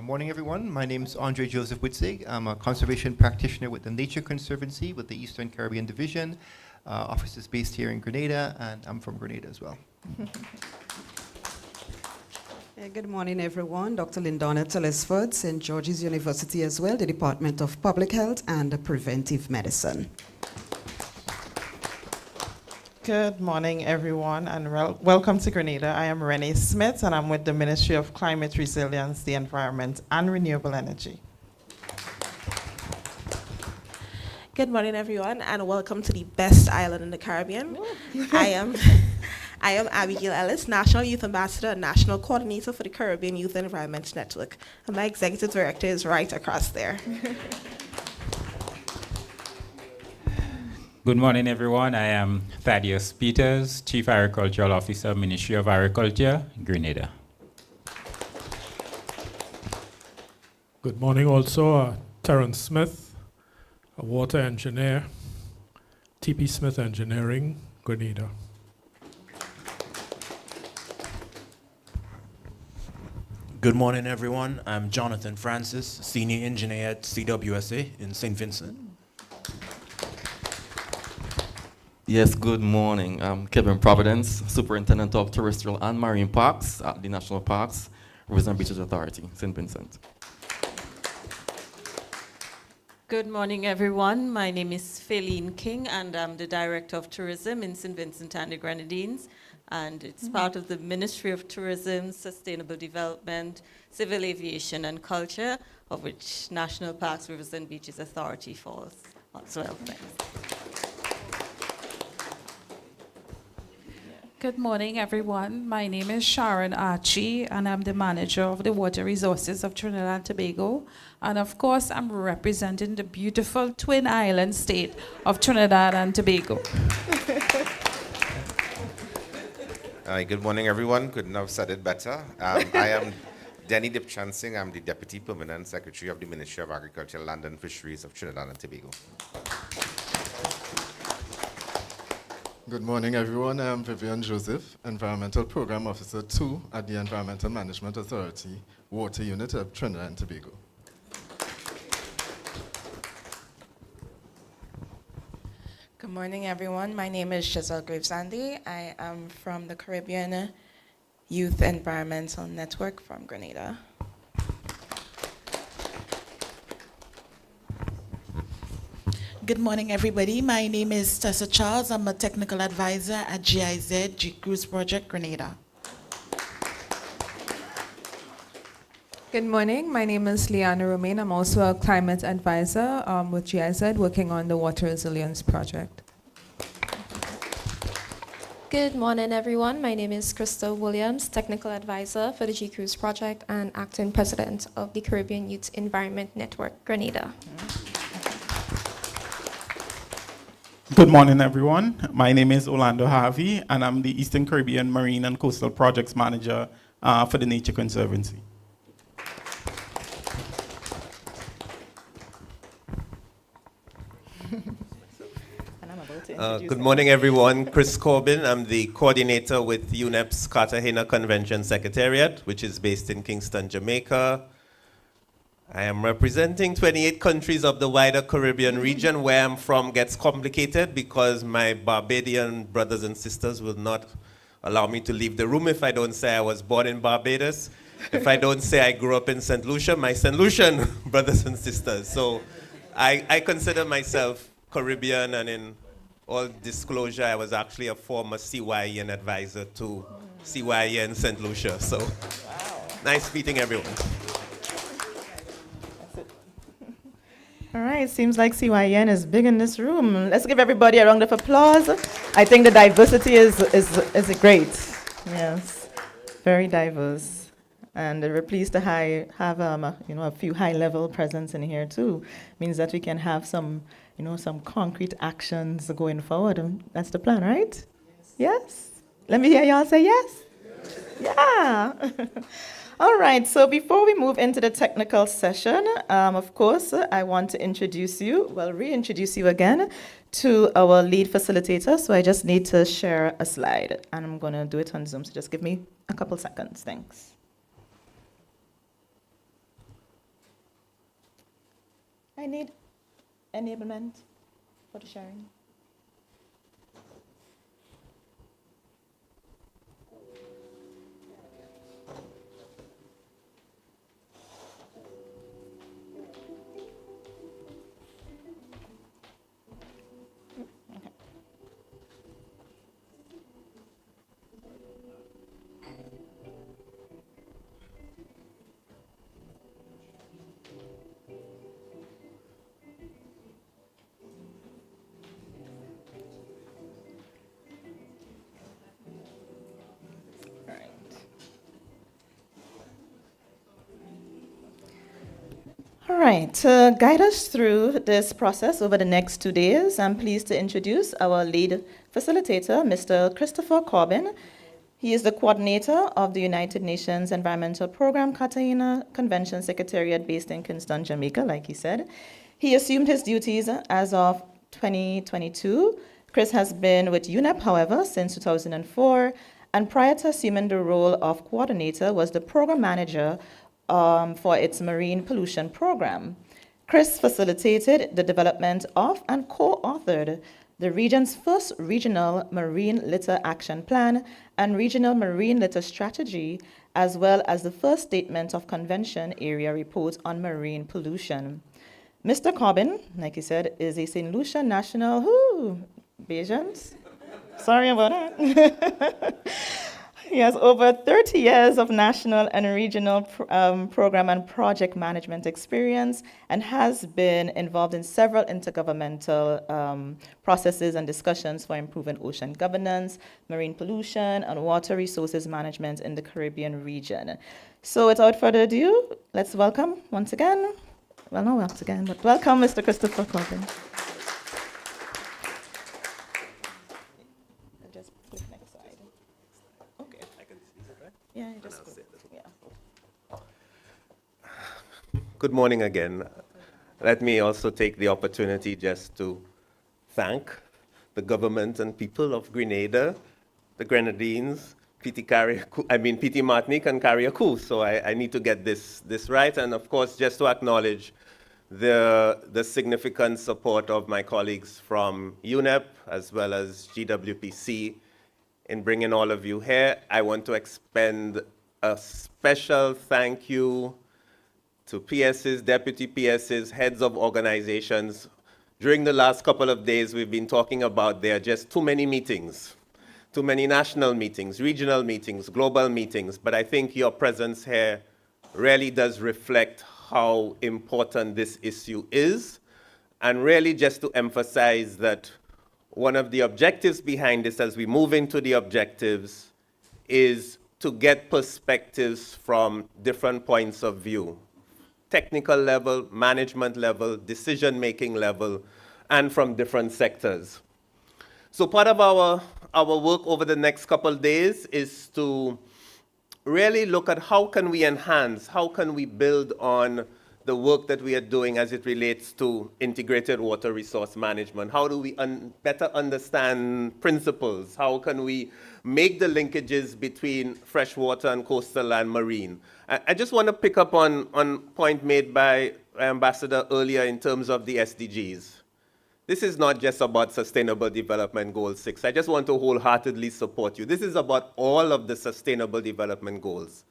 Morning, everyone. My name is Andre Joseph Witzig. I'm a conservation practitioner with the Nature Conservancy with the Eastern Caribbean Division. Office is based here in Grenada, and I'm from Grenada as well. Good morning, everyone. Dr. Lindona Telesford, St. George's University as well, the Department of Public Health and Preventive Medicine. Good morning, everyone, and welcome to Grenada. I am Renee Smith, and I'm with the Ministry of Climate Resilience, the Environment, and Renewable Energy. Good morning, everyone, and welcome to the best island in the Caribbean. I am Abigail Ellis, National Youth Ambassador and National Coordinator for the Caribbean Youth Environment Network. And my Executive Director is right across there. Good morning, everyone. I am Thaddeus Peters, Chief Agricultural Officer, Ministry of Agriculture, Grenada. Good morning also, Terrence Smith, a water engineer, TP Smith Engineering, Grenada. Good morning, everyone. I'm Jonathan Francis, Senior Engineer at CWSA in St. Vincent. Yes, good morning. I'm Kevin Providence, Superintendent of Terrestrial and Marine Parks at the National Parks, Rivers and Beaches Authority, St. Vincent. Good morning, everyone. My name is Feline King, and I'm the Director of Tourism in St. Vincent and the Grenadines. And it's part of the Ministry of Tourism, Sustainable Development, Civil Aviation, and Culture, of which National Parks, Rivers and Beaches Authority falls as well. Thanks. Good morning, everyone. My name is Sharon Archie, and I'm the manager of the Water Resources of Trinidad and Tobago. And of course, I'm representing the beautiful twin island state of Trinidad and Tobago. Hi, good morning, everyone. Couldn't have said it better. I am Denny Dipchansing. I'm the Deputy Permanent Secretary of the Ministry of Agriculture, Land and Fisheries of Trinidad and Tobago. Good morning, everyone. I'm Vivian Joseph, Environmental Program Officer 2 at the Environmental Management Authority, Water Unit of Trinidad and Tobago. Good morning, everyone. My name is Giselle Graves-Andy. I am from the Caribbean Youth Environmental Network from Grenada. Good morning, everybody. My name is Tessa Charles. I'm a technical advisor at GIZ, G-Cruise Project, Grenada. Good morning. My name is Liana Romain. I'm also a climate advisor with GIZ, working on the Water Resilience Project. Good morning, everyone. My name is Crystal Williams, Technical Advisor for the G-Cruise Project and Acting President of the Caribbean Youth Environment Network, Grenada. Good morning, everyone. My name is Orlando Harvey, and I'm the Eastern Caribbean Marine and Coastal Projects Manager for the Nature Conservancy. Good morning, everyone. Chris Corbin. I'm the coordinator with UNEP's Cartagena Convention Secretariat, which is based in Kingston, Jamaica. I am representing 28 countries of the wider Caribbean region. Where I'm from gets complicated because my Barbadian brothers and sisters will not allow me to leave the room if I don't say I was born in Barbados. If I don't say I grew up in St. Lucia, my St. Lucian brothers and sisters. So I consider myself Caribbean, and in all disclosure, I was actually a former CYEN advisor to CYEN St. Lucia. So nice meeting everyone. All right, seems like CYN is big in this room. Let's give everybody a round of applause. I think the diversity is great. Yes, very diverse. And we're pleased to have a few high-level presence in here too. Means that we can have some concrete actions going forward. That's the plan, right? Yes. Let me hear y'all say yes. Yeah. All right, so before we move into the technical session, of course, I want to reintroduce you again to our lead facilitator. So I just need to share a slide, and I'm going to do it on Zoom. So just give me a couple seconds. Thanks. I need enablement for the sharing. All right, to guide us through this process over the next 2 days, I'm pleased to introduce our lead facilitator, Mr. Christopher Corbin. He is the coordinator of the United Nations Environmental Program Cartagena Convention Secretariat based in Kingston, Jamaica, like he said. He assumed his duties as of 2022. Chris has been with UNEP, however, since 2004, and prior to assuming the role of coordinator was the program manager for its marine pollution program. Chris facilitated the development of and co-authored the region's first regional marine litter action plan and regional marine litter strategy, as well as the first statement of convention area report on marine pollution. Mr. Corbin, like he said, is a St. Lucia national, Bajans? Sorry about that. He has over 30 years of national and regional program and project management experience and has been involved in several intergovernmental processes and discussions for improving ocean governance, marine pollution, and water resources management in the Caribbean region. So without further ado, let's welcome once again, well, not once again, but welcome Mr. Christopher Corbin. Yeah, just go. Yeah. Good morning again. Let me also take the opportunity just to thank the government and people of Grenada, the Grenadines, P.T. Martinique and Carriacou. So I need to get this right. And of course, just to acknowledge the significant support of my colleagues from UNEP as well as GWPC in bringing all of you here. I want to expend a special thank you to PSs, deputy PSs, heads of organizations. During the last couple of days, we've been talking about there are just too many meetings, too many national meetings, regional meetings, global meetings, but I think your presence here really does reflect how important this issue is, and really just to emphasize that one of the objectives behind this as we move into the objectives is to get perspectives from different points of view, technical level, management level, decision-making level, and from different sectors. So part of our work over the next couple of days is to really look at how can we enhance, how can we build on the work that we are doing as it relates to integrated water resource management. How do we better understand principles? How can we make the linkages between freshwater and coastal and marine? I just want to pick up on point made by Ambassador earlier in terms of the SDGs. This is not just about Sustainable Development Goal 6. I just want to wholeheartedly support you. This is about all of the Sustainable Development Goals.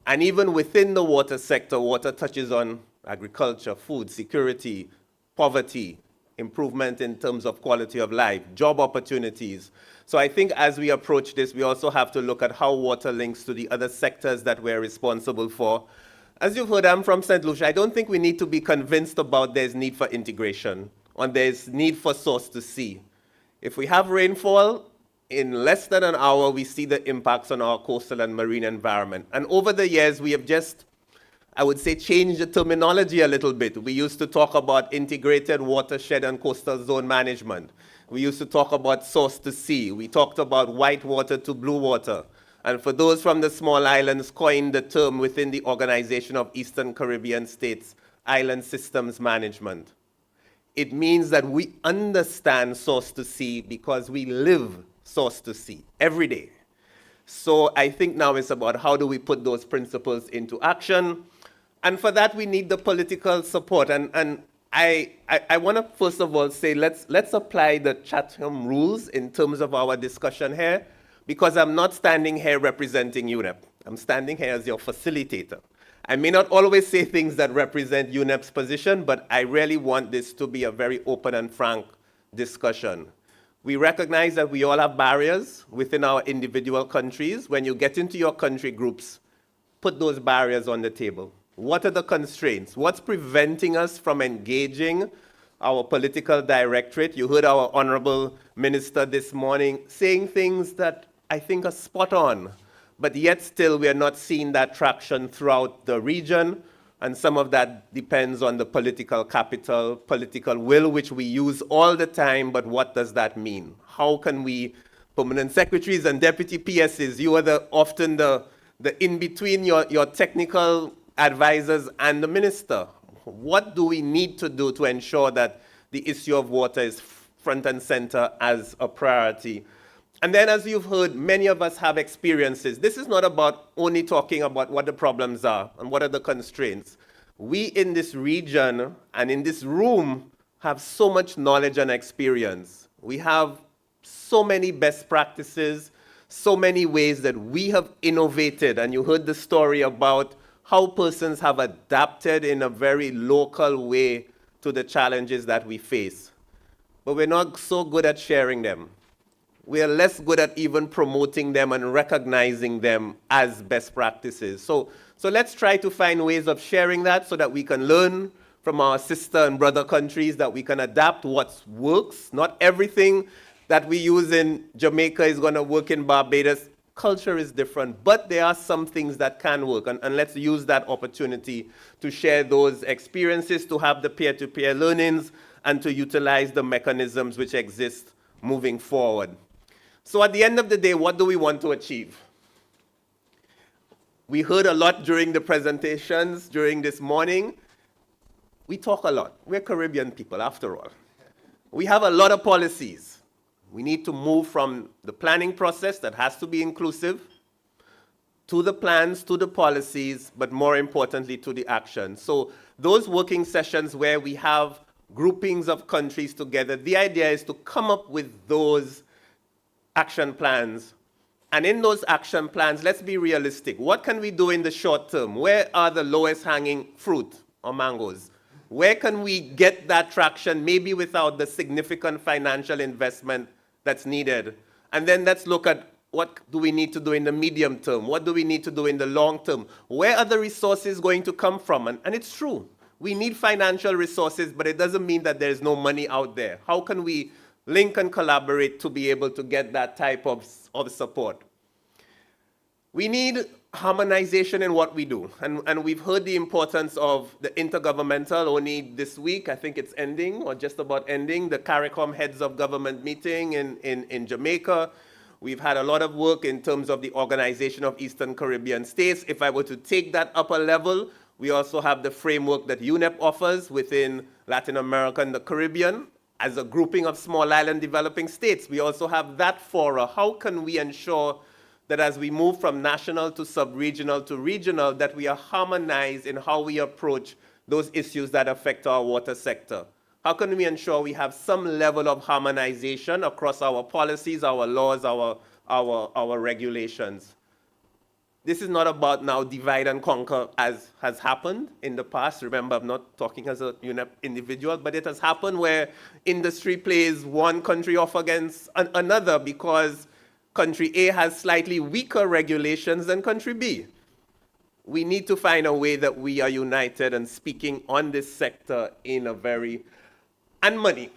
And even within the water sector, water touches on agriculture, food, security, poverty, improvement in terms of quality of life, job opportunities. So I think as we approach this, we also have to look at how water links to the other sectors that we're responsible for. As you've heard, I'm from St. Lucia. I don't think we need to be convinced about there's need for integration or there's need for source to sea. If we have rainfall, in less than an hour, we see the impacts on our coastal and marine environment. And over the years, we have just, I would say, changed the terminology a little bit. We used to talk about integrated watershed and coastal zone management. We used to talk about source to sea. We talked about white water to blue water. And for those from the small islands, coined the term within the Organization of Eastern Caribbean States, Island Systems Management. It means that we understand source to sea because we live source to sea every day. So I think now it's about how do we put those principles into action. And for that, we need the political support. And I want to first of all say, let's apply the Chatham rules in terms of our discussion here, because I'm not standing here representing UNEP. I'm standing here as your facilitator. I may not always say things that represent UNEP's position, but I really want this to be a very open and frank discussion. We recognize that we all have barriers within our individual countries. When you get into your country groups, put those barriers on the table. What are the constraints? What's preventing us from engaging our political directorate? You heard our honorable minister this morning saying things that I think are spot on, but yet still we are not seeing that traction throughout the region. And some of that depends on the political capital, political will, which we use all the time, but what does that mean? How can we, permanent secretaries and deputy PSs, you are often the in-between your technical advisors and the minister. What do we need to do to ensure that the issue of water is front and center as a priority? And then, as you've heard, many of us have experiences. This is not about only talking about what the problems are and what are the constraints. We in this region and in this room have so much knowledge and experience. We have so many best practices, so many ways that we have innovated. And you heard the story about how persons have adapted in a very local way to the challenges that we face. But we're not so good at sharing them. We are less good at even promoting them and recognizing them as best practices. So let's try to find ways of sharing that so that we can learn from our sister and brother countries, that we can adapt what works. Not everything that we use in Jamaica is going to work in Barbados. Culture is different, but there are some things that can work. And let's use that opportunity to share those experiences, to have the peer-to-peer learnings, and to utilize the mechanisms which exist moving forward. So at the end of the day, what do we want to achieve? We heard a lot during the presentations, during this morning. We talk a lot. We're Caribbean people, after all. We have a lot of policies. We need to move from the planning process that has to be inclusive to the plans, to the policies, but more importantly, to the action. So those working sessions where we have groupings of countries together, the idea is to come up with those action plans. And in those action plans, let's be realistic. What can we do in the short term? Where are the lowest hanging fruit or mangoes? Where can we get that traction, maybe without the significant financial investment that's needed? And then let's look at what do we need to do in the medium term? What do we need to do in the long term? Where are the resources going to come from? And it's true. We need financial resources, but it doesn't mean that there's no money out there. How can we link and collaborate to be able to get that type of support? We need harmonization in what we do. And we've heard the importance of the intergovernmental. Only this week, I think it's ending or just about ending, the CARICOM Heads of Government meeting in Jamaica. We've had a lot of work in terms of the Organization of Eastern Caribbean States. If I were to take that upper level, we also have the framework that UNEP offers within Latin America and the Caribbean as a grouping of small island developing states. We also have that fora. How can we ensure that as we move from national to sub-regional to regional, that we are harmonized in how we approach those issues that affect our water sector? How can we ensure we have some level of harmonization across our policies, our laws, our regulations? This is not about now divide and conquer as has happened in the past. Remember, I'm not talking as a UNEP individual, but it has happened where industry plays one country off against another because country A has slightly weaker regulations than country B. We need to find a way that we are united and speaking on this sector in a very, and money.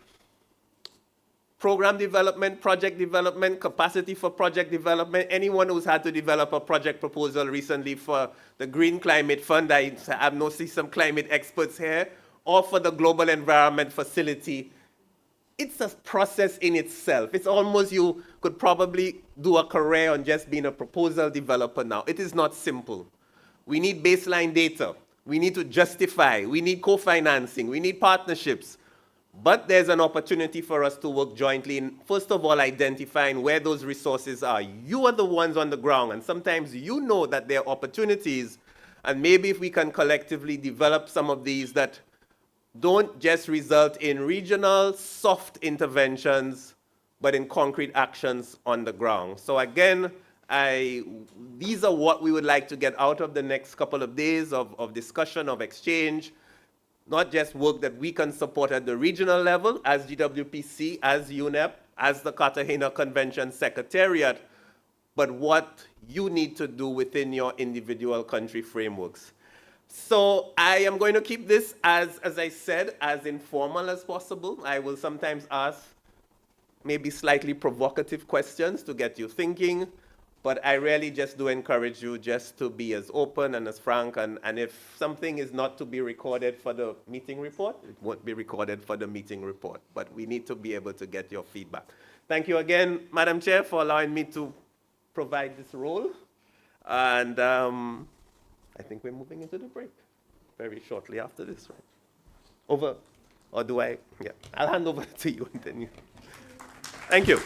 Program development, project development, capacity for project development. Anyone who's had to develop a project proposal recently for the Green Climate Fund, I have see some climate experts here, or for the Global Environment Facility, it's a process in itself. It's almost you could probably do a career on just being a proposal developer now. It is not simple. We need baseline data. We need to justify. We need co-financing. We need partnerships. But there's an opportunity for us to work jointly in, first of all, identifying where those resources are. You are the ones on the ground, and sometimes you know that there are opportunities, and maybe if we can collectively develop some of these that don't just result in regional soft interventions, but in concrete actions on the ground. So again, these are what we would like to get out of the next couple of days of discussion, of exchange. Not just work that we can support at the regional level as GWPC, as UNEP, as the Cartagena Convention Secretariat, but what you need to do within your individual country frameworks. So I am going to keep this, as I said, as informal as possible. I will sometimes ask maybe slightly provocative questions to get you thinking. But I really just do encourage you just to be as open and as frank, and if something is not to be recorded for the meeting report, it won't be recorded for the meeting report. But we need to be able to get your feedback. Thank you again, Madam Chair, for allowing me to provide this role. And I think we're moving into the break very shortly after this, right? Over, or do I? Yeah, I'll hand over to you and then you. Thank you.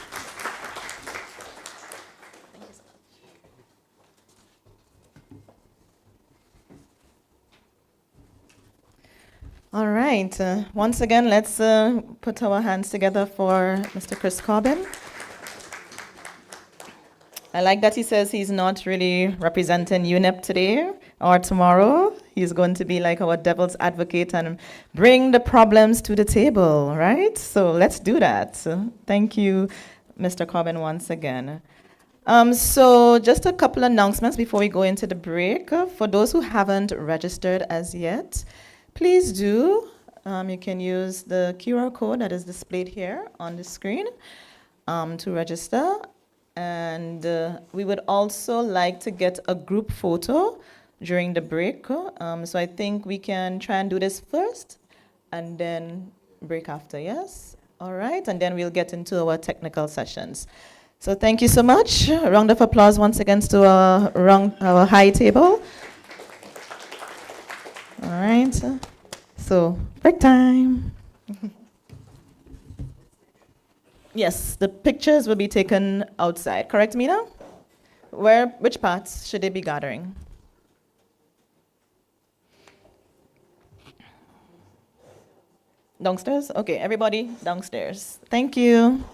All right. Once again, let's put our hands together for Mr. Chris Corbin. I like that he says he's not really representing UNEP today or tomorrow. He's going to be like our devil's advocate and bring the problems to the table, right? So let's do that. Thank you, Mr. Corbin, once again. So just a couple announcements before we go into the break. For those who haven't registered as yet, please do. You can use the QR code that is displayed here on the screen to register. And we would also like to get a group photo during the break. So I think we can try and do this first and then break after, yes? All right, and then we'll get into our technical sessions. So thank you so much. A round of applause once again to our high table. All right, so break time. Yes, the pictures will be taken outside, correct, Mina? Which parts should they be gathering? Downstairs? Okay, everybody downstairs. Thank you.